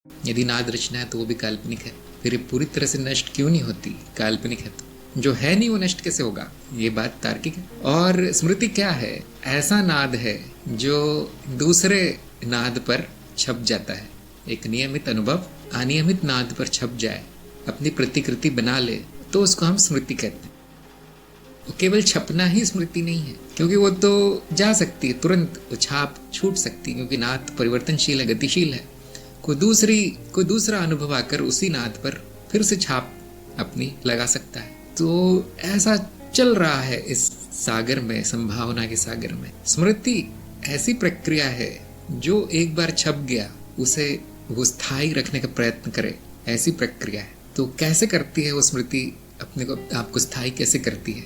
यदि नाद रचना है तो वो भी काल्पनिक है, फिर ये पूरी तरह से नष्ट क्यों नहीं होती? काल्पनिक है तो जो है नहीं वो नष्ट कैसे होगा? ये बात तार्किक है। और स्मृति क्या है? ऐसा नाद है जो दूसरे नाद पर छप जाता है। एक नियमित अनुभव अनियमित नाद पर छप जाए, अपनी प्रतिकृति बना ले, तो उसको हम स्मृति कहते हैं। वो केवल छपना ही स्मृति नहीं है, क्योंकि वो तो जा सकती है, तुरंत छाप छूट सकती है, क्योंकि नाद परिवर्तनशील है, गतिशील है। कोई दूसरा अनुभव आकर उसी नाद पर फिर से छाप अपनी लगा सकता है। तो ऐसा चल रहा है इस सागर में, संभावना के सागर में। स्मृति ऐसी प्रक्रिया है जो एक बार छप गया उसे वो स्थायी रखने का प्रयत्न करे, ऐसी प्रक्रिया है। तो कैसे करती है वो स्मृति अपने को, आपको स्थायी कैसे करती है?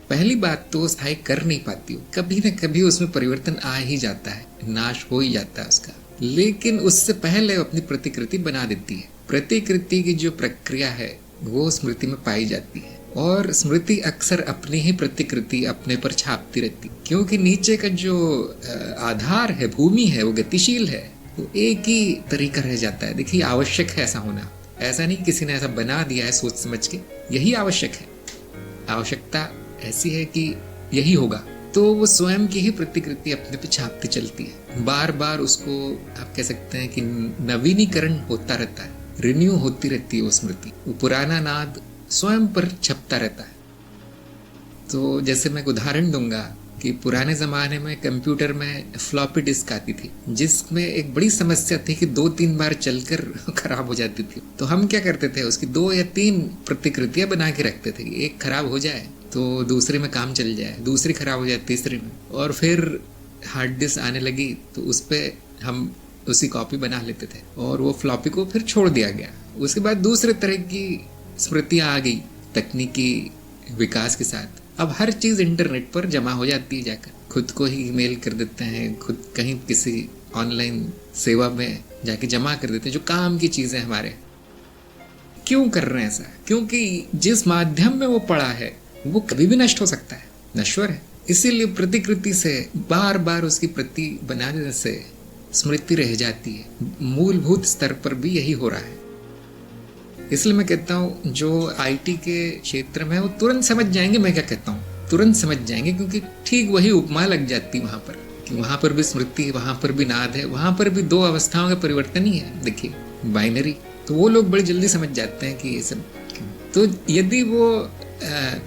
पहली बात तो स्थायी कर नहीं पाती हो, कभी न कभी उसमें परिवर्तन आ ही जाता है, नाश हो ही जाता है उसका, लेकिन उससे पहले अपनी प्रतिकृति बना देती है। प्रतिकृति की जो प्रक्रिया है वो स्मृति में पाई जाती है, और स्मृति अक्सर अपनी ही प्रतिकृति अपने पर छापती रहती, क्योंकि नीचे का जो आधार है, भूमि है, वो गतिशील है, वो एक ही तरीका रह जाता है। देखिए, आवश्यक है ऐसा होना, ऐसा नहीं किसी ने ऐसा बना दिया है सोच समझ के, यही आवश्यक है। आवश्यकता ऐसी है कि यही होगा, तो वो स्वयं की ही प्रतिकृति अपने पे छापती चलती है। बार बार उसको आप कह सकते हैं कि नवीनीकरण होता रहता है, रिन्यू होती रहती है वो स्मृति। वो पुराना नाद स्वयं पर छपता रहता है। तो जैसे मैं एक उदाहरण दूंगा कि पुराने ज़माने में कंप्यूटर में फ्लॉपी डिस्क आती थी, जिसमें एक बड़ी समस्या थी कि 2-3 बार चलकर खराब हो जाती थी। तो हम क्या करते थे, उसकी 2 या 3 प्रतिकृतियां बना के रखते थे। एक खराब हो जाए तो दूसरे में काम चल जाए, दूसरी खराब हो जाए तीसरी में, और फिर हार्ड डिस्क आने लगी तो उस पर हम उसी कॉपी बना लेते थे, और वो फ्लॉपी को फिर छोड़ दिया गया। उसके बाद दूसरे तरह की स्मृतियाँ आ गई तकनीकी विकास के साथ। अब हर चीज़ इंटरनेट पर जमा हो जाती है, जाकर खुद को ही ईमेल कर देते हैं, खुद कहीं किसी ऑनलाइन सेवा में जाके जमा कर देते हैं जो काम की चीज़ें हमारे। क्यों कर रहे हैं ऐसा? क्योंकि जिस माध्यम में वो पड़ा है वो कभी भी नष्ट हो सकता है, नश्वर है। इसीलिए प्रतिकृति से बार बार उसकी प्रति बनाने से स्मृति रह जाती है। मूलभूत स्तर पर भी यही हो रहा है। इसलिए मैं कहता हूँ जो आईटी के क्षेत्र में है वो तुरंत समझ जाएंगे मैं क्या कहता हूँ, तुरंत समझ जाएंगे, क्योंकि ठीक वही उपमा लग जाती वहां पर कि वहां पर भी स्मृति, वहां पर भी नाद है, वहां पर भी 2 अवस्थाओं का परिवर्तन ही है। देखिए, बाइनरी। तो वो लोग बड़े जल्दी समझ जाते हैं कि ये सब। तो यदि वो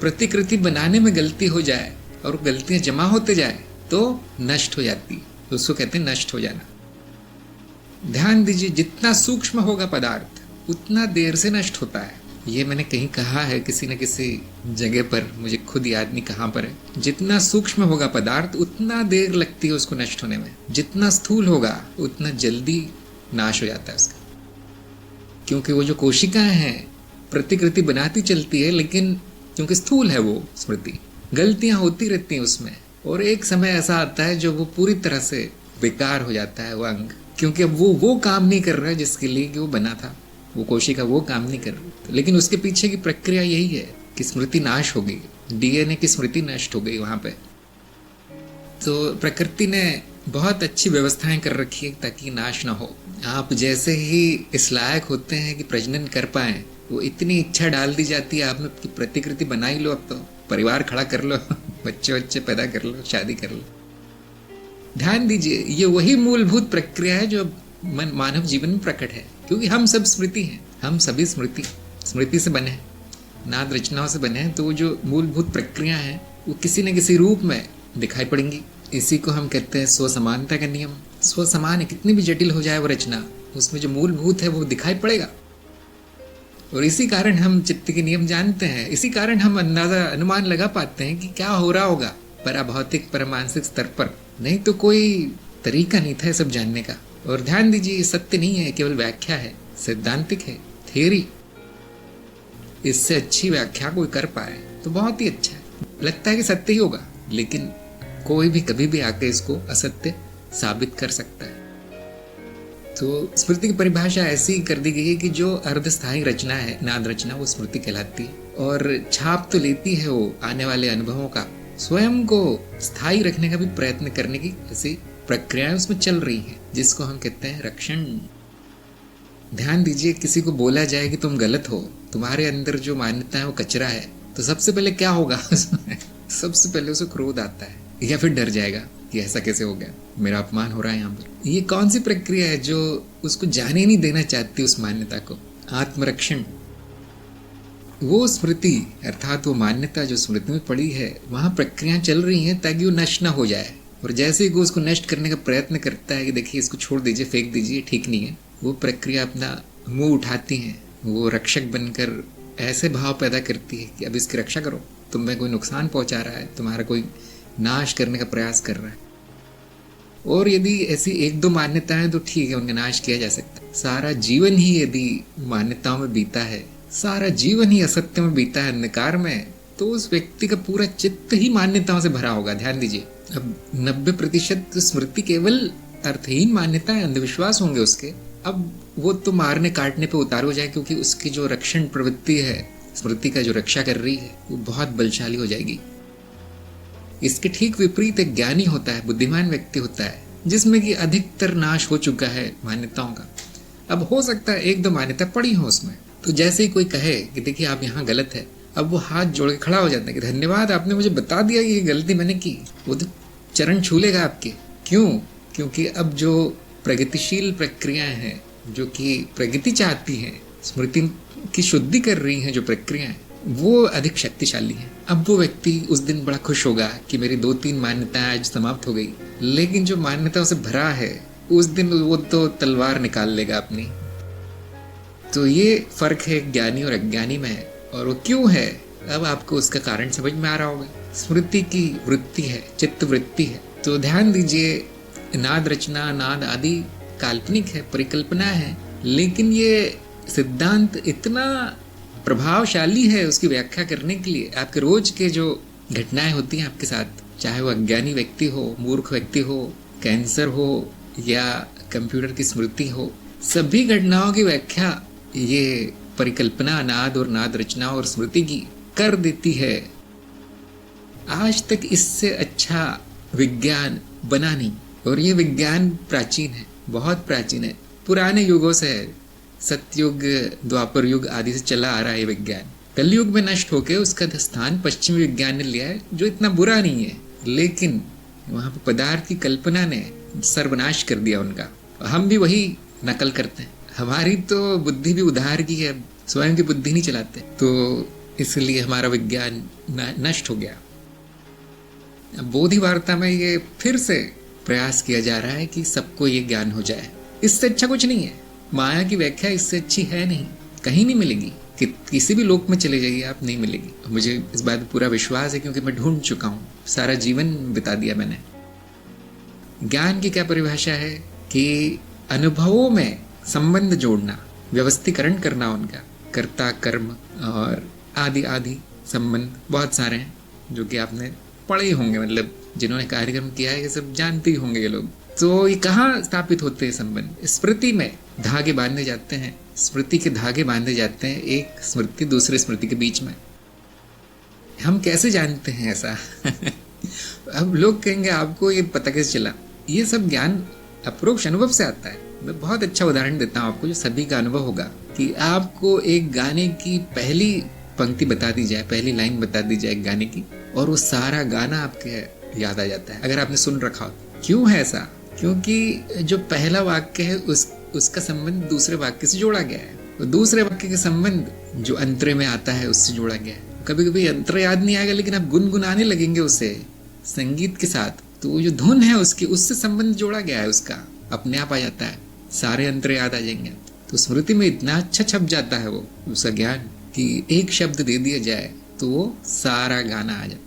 प्रतिकृति बनाने में गलती हो जाए और गलतियां जमा होते जाए तो नष्ट हो जाती है, तो उसको कहते हैं नष्ट हो जाना। ध्यान दीजिए, जितना सूक्ष्म होगा पदार्थ उतना देर से नष्ट होता है। ये मैंने कहीं कहा है किसी न किसी जगह पर, मुझे खुद याद नहीं कहाँ पर है। जितना सूक्ष्म होगा पदार्थ उतना देर लगती है उसको नष्ट होने में, जितना स्थूल होगा उतना जल्दी नाश हो जाता है उसका। क्योंकि वो जो कोशिकाएं हैं प्रतिकृति बनाती चलती है, लेकिन क्योंकि स्थूल है वो स्मृति, गलतियां होती रहती हैं उसमें, और एक समय ऐसा आता है जो वो पूरी तरह से बेकार हो जाता है वो अंग, क्योंकि अब वो काम नहीं कर रहा है जिसके लिए कि वो बना था। वो कोशिका वो काम नहीं कर रही, लेकिन उसके पीछे की प्रक्रिया यही है कि स्मृति नाश हो गई, डीएनए की स्मृति नष्ट हो गई वहां पे। तो प्रकृति ने बहुत अच्छी व्यवस्थाएं कर रखी है ताकि नाश ना हो। आप जैसे ही इस लायक होते हैं कि प्रजनन कर पाए, वो इतनी इच्छा डाल दी जाती है आप में कि प्रतिकृति बना ही लो, अब तो परिवार खड़ा कर लो, बच्चे पैदा कर लो, शादी कर लो। ध्यान दीजिए, ये वही मूलभूत प्रक्रिया है जो मानव जीवन में प्रकट है, क्योंकि हम सब स्मृति हैं, हम सभी स्मृति से बने हैं, नाद रचनाओं से बने हैं। तो वो जो मूलभूत प्रक्रिया है वो किसी न किसी रूप में दिखाई पड़ेंगी। इसी को हम कहते हैं स्वसमानता का नियम। स्वसमान है, कितनी भी जटिल हो जाए वो रचना, उसमें जो मूलभूत है वो दिखाई पड़ेगा। और इसी कारण हम चित्त के नियम जानते हैं, इसी कारण हम अनुमान लगा पाते हैं कि क्या हो रहा होगा पराभौतिक परमांसिक स्तर पर। नहीं तो कोई तरीका नहीं था सब जानने का। और ध्यान दीजिए, ये सत्य नहीं है, केवल व्याख्या है, सैद्धांतिक है, थ्योरी। इससे अच्छी व्याख्या कोई कर पाए तो बहुत ही अच्छा है। लगता है कि सत्य ही होगा, लेकिन कोई भी कभी भी आके इसको असत्य साबित कर सकता है। तो स्मृति की परिभाषा ऐसी कर दी गई है कि जो अर्धस्थायी रचना है, नाद रचना, वो स्मृति कहलाती है। और छाप तो लेती है वो आने वाले अनुभवों का, स्वयं को स्थायी रखने का भी प्रयत्न करने की ऐसी प्रक्रियाएं उसमें चल रही हैं, जिसको हम कहते हैं रक्षण। ध्यान दीजिए, किसी को बोला जाए कि तुम गलत हो, तुम्हारे अंदर जो मान्यता है वो कचरा है, तो सबसे पहले क्या होगा उसमें? सबसे पहले उसे क्रोध आता है या फिर डर जाएगा कि ऐसा कैसे हो गया, मेरा अपमान हो रहा है यहाँ पर। ये कौन सी प्रक्रिया है जो उसको जाने नहीं देना चाहती उस मान्यता को? आत्मरक्षण। वो स्मृति अर्थात वो मान्यता जो स्मृति में पड़ी है, वहां प्रक्रियाएं चल रही हैं ताकि वो नष्ट ना हो जाए। और जैसे ही वो उसको नष्ट करने का प्रयत्न करता है कि देखिए इसको छोड़ दीजिए, फेंक दीजिए, ठीक नहीं है, वो प्रक्रिया अपना मुंह उठाती है, वो रक्षक बनकर ऐसे भाव पैदा करती है कि अब इसकी रक्षा करो, तुम्हें कोई नुकसान पहुंचा रहा है, तुम्हारा कोई नाश करने का प्रयास कर रहा है। और यदि ऐसी एक दो मान्यताएं तो ठीक है, उनका नाश किया जा सकता है। सारा जीवन ही यदि मान्यताओं में बीता है, सारा जीवन ही असत्य में बीता है, अंधकार में, तो उस व्यक्ति का पूरा चित्त ही मान्यताओं से भरा होगा। ध्यान दीजिए, अब 90% स्मृति केवल अर्थहीन मान्यताएं, अंधविश्वास होंगे उसके। अब वो तो मारने काटने पे उतार हो जाए, क्योंकि उसकी जो रक्षण प्रवृत्ति है, स्मृति का जो रक्षा कर रही है, वो बहुत बलशाली हो जाएगी। इसके ठीक विपरीत एक ज्ञानी होता है, बुद्धिमान व्यक्ति होता है, जिसमें कि अधिकतर नाश हो चुका है मान्यताओं का। अब हो सकता है एक दो मान्यता पड़ी हो उसमें, तो जैसे ही कोई कहे कि देखिए आप यहाँ गलत है, अब वो हाथ जोड़ के खड़ा हो जाता है कि धन्यवाद, आपने मुझे बता दिया कि ये गलती मैंने की। वो तो चरण छू लेगा आपके। क्यों? क्योंकि अब जो प्रगतिशील प्रक्रियाएं हैं, जो कि प्रगति चाहती हैं, स्मृति की शुद्धि कर रही हैं जो प्रक्रियाएं, वो अधिक शक्तिशाली हैं। अब वो व्यक्ति उस दिन बड़ा खुश होगा कि मेरी 2-3 मान्यताएं आज समाप्त हो गई, लेकिन जो मान्यताओं से भरा है, उस दिन वो तो तलवार निकाल लेगा अपनी। तो ये फर्क है ज्ञानी और अज्ञानी में। और वो क्यों है, अब आपको उसका कारण समझ में आ रहा होगा। स्मृति की वृत्ति है, चित्त वृत्ति है। तो ध्यान दीजिए, नाद रचना, नाद आदि काल्पनिक है, परिकल्पना है, लेकिन ये सिद्धांत इतना प्रभावशाली है उसकी व्याख्या करने के लिए। आपके रोज के जो घटनाएं होती हैं आपके साथ, चाहे वो अज्ञानी व्यक्ति हो, मूर्ख व्यक्ति हो, कैंसर हो या कंप्यूटर की स्मृति हो, सभी घटनाओं की व्याख्या ये परिकल्पना, नाद और नाद रचना और स्मृति की कर देती है। आज तक इससे अच्छा विज्ञान बना नहीं। और ये विज्ञान प्राचीन है, बहुत प्राचीन है, पुराने युगों से है। सतयुग, द्वापर युग आदि से चला आ रहा है विज्ञान। कलयुग में नष्ट होकर उसका स्थान पश्चिमी विज्ञान ने लिया है, जो इतना बुरा नहीं है, लेकिन वहां पर पदार्थ की कल्पना ने सर्वनाश कर दिया उनका। हम भी वही नकल करते हैं। हमारी तो बुद्धि भी उधार की है, स्वयं की बुद्धि नहीं चलाते, तो इसलिए हमारा विज्ञान नष्ट हो गया। बोधि वार्ता में ये फिर से प्रयास किया जा रहा है कि सबको ये ज्ञान हो जाए। इससे अच्छा कुछ नहीं है। माया की व्याख्या इससे अच्छी है नहीं, कहीं नहीं मिलेगी। कि किसी भी लोक में चले जाइए आप, नहीं मिलेगी। मुझे इस बात पर पूरा विश्वास है, क्योंकि मैं ढूंढ चुका हूँ, सारा जीवन बिता दिया मैंने। ज्ञान की क्या परिभाषा है कि अनुभवों में संबंध जोड़ना, व्यवस्थीकरण करना, उनका कर्ता, कर्म और आदि आदि संबंध बहुत सारे हैं जो कि आपने पढ़े ही होंगे। मतलब जिन्होंने कार्यक्रम किया है ये सब जानते ही होंगे ये लोग। तो ये कहाँ स्थापित होते हैं संबंध? स्मृति में धागे बांधे जाते हैं, स्मृति के धागे बांधे जाते हैं एक स्मृति दूसरे स्मृति के बीच में। हम कैसे जानते हैं ऐसा? अब लोग कहेंगे आपको ये पता कैसे चला? ये सब ज्ञान अपरोक्ष अनुभव से आता है। मैं बहुत अच्छा उदाहरण देता हूँ आपको, जो सभी का अनुभव होगा। कि आपको एक गाने की पहली पंक्ति बता दी जाए, पहली लाइन बता दी जाए एक गाने की, और वो सारा गाना आपके याद आ जाता है, अगर आपने सुन रखा हो। क्यों है ऐसा? क्योंकि जो पहला वाक्य है उसका संबंध दूसरे वाक्य से जोड़ा गया है, और दूसरे वाक्य का संबंध जो अंतरे में आता है उससे जोड़ा गया है। कभी कभी अंतर याद नहीं आएगा, लेकिन आप गुनगुनाने लगेंगे उसे संगीत के साथ, तो जो धुन है उसकी, उससे संबंध जोड़ा गया है, उसका अपने आप आ जाता है, सारे अंतर याद आ जाएंगे। तो स्मृति में इतना अच्छा छप जाता है वो उसका ज्ञान, कि एक शब्द दे दिया जाए तो वो सारा गाना आ जाए।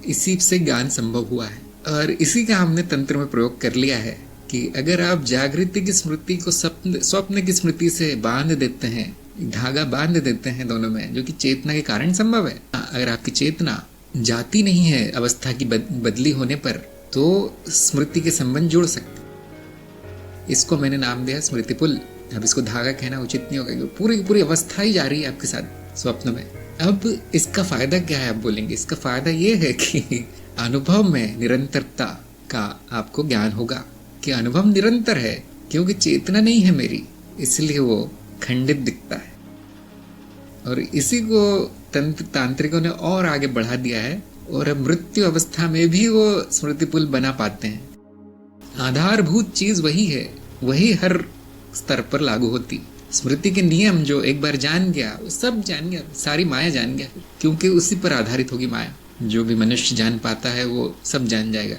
इसी से ज्ञान संभव हुआ है, और इसी का हमने तंत्र में प्रयोग कर लिया है कि अगर आप जागृति की स्मृति को स्वप्न की स्मृति से बांध देते हैं, धागा बांध देते हैं दोनों में, जो कि चेतना के कारण संभव है। अगर आपकी चेतना जाती नहीं है अवस्था की बदली होने पर, तो स्मृति के संबंध जुड़ सकते। इसको मैंने नाम दिया स्मृति पुल। अब इसको धागा कहना उचित नहीं होगा, क्योंकि पूरी पूरी अवस्था ही जा रही है आपके साथ स्वप्न में। अब इसका फायदा क्या है आप बोलेंगे? इसका फायदा ये है कि अनुभव में निरंतरता का आपको ज्ञान होगा, कि अनुभव निरंतर है, क्योंकि चेतना नहीं है मेरी, इसलिए वो खंडित दिखता है। और इसी को तंत्र तांत्रिकों ने और आगे बढ़ा दिया है, और मृत्यु अवस्था में भी वो स्मृति पुल बना पाते हैं। आधारभूत चीज वही है, वही हर स्तर पर लागू होती। स्मृति के नियम जो एक बार जान गया वो सब जान गया, सारी माया जान गया, क्योंकि उसी पर आधारित होगी माया। जो भी मनुष्य जान पाता है वो सब जान जाएगा।